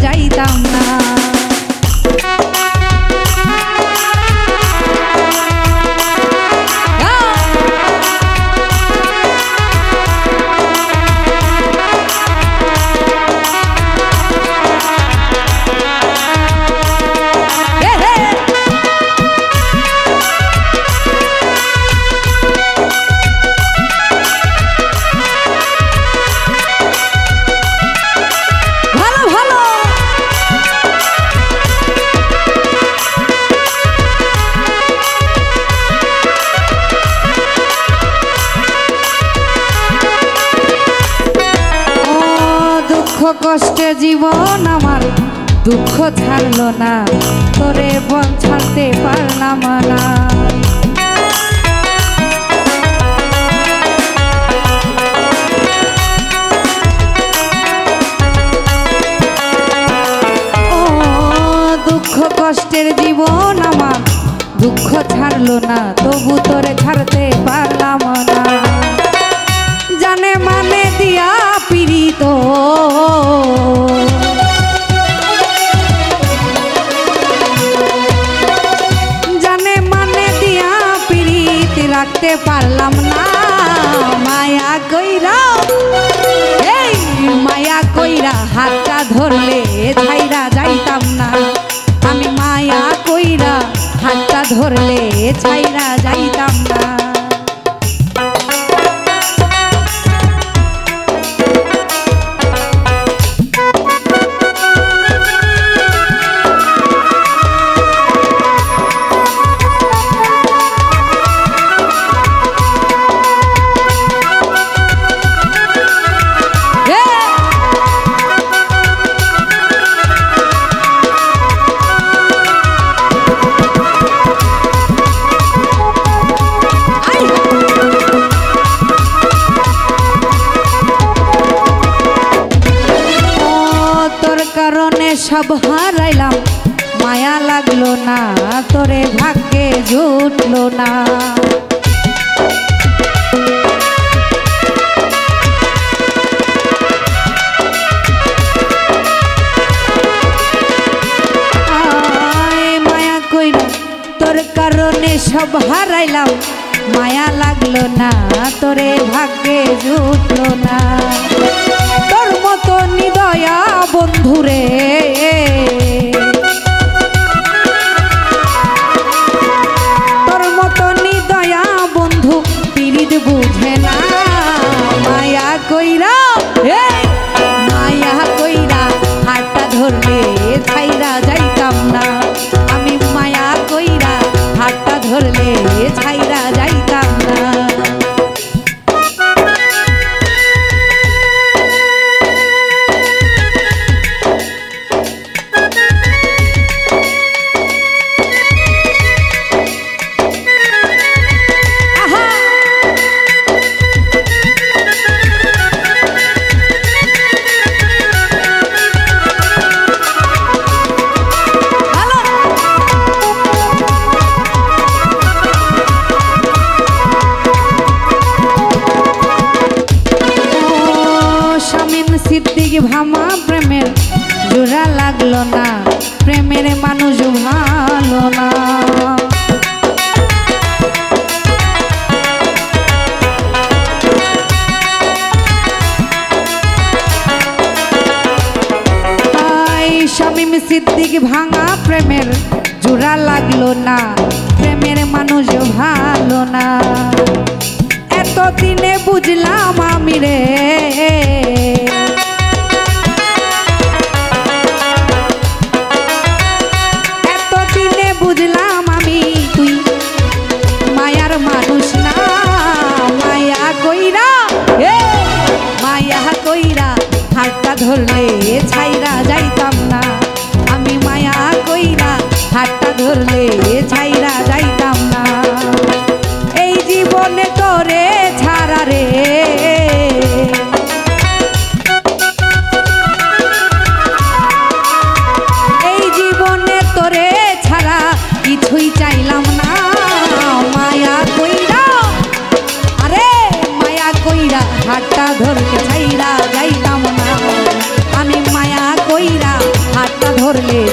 যাইতাম না। কষ্টে জীবন আমার দুঃখ ছাড়লো না, তোরে বল ছাড়তে পারলাম না। ও দুঃখ কষ্টের জীবন আমার দুঃখ ছাড়লো না, তবু তোরে ছাড়তে পারলাম না। জানে মানে দিয়া পীড়িত জানে মানে দিয়া পীড়িত রাখতে পারলাম না। মায়া কইরা এই মায়া কইরা হাতটা ধরলে ছাইরা যাইতাম না। আমি মায়া কইরা হাতটা ধরলে ছাইরা যাইতাম না। সব হারাইলাম মায়া লাগলো না, তোরে ভাগ্যে জুটলো না। মায়া কইরা তোর কারণে সব হারাইলাম, মায়া লাগলো না, তোরে ভাগ্যে জুটলো না। তোর মতো নিদয়া বন্ধুরে তোর মতো নিদয়া বন্ধু পীড়িত বুঝে না। মায়া কইরা মায়া কইরা হাতটা ধরলে ছাইরা যাইতাম না। আমি মায়া কইরা হাতটা ধরলে ছাইরা যাইতাম না। ভামা প্রেমের জোড়া লাগলো না, প্রেমের মানুষ ভালো না। শামীম সিদ্দিক ভাঙা প্রেমের জোড়া লাগলো না, প্রেমের মানুষ ভালো না। এতদিনে বুঝলাম আমি রে বুঝলাম আমি তুই মায়ার মানুষ না। মায়া কইরা মায়া কইরা হাতটা ধরলে ছাইরা যাইতাম না। আমি মায়া কইরা হাতটা ধরলে ছাইরা যাইতাম না। এই জীবনে তোরে ছাড়া রে এই জীবনে তোরে ছাড়া কিছুই চাইলাম না। মায়া কইরা আরে মায়া কইরা হাতটা ধরতে ছাইরা যাইতাম না। আমি মায়া কইরা মরলে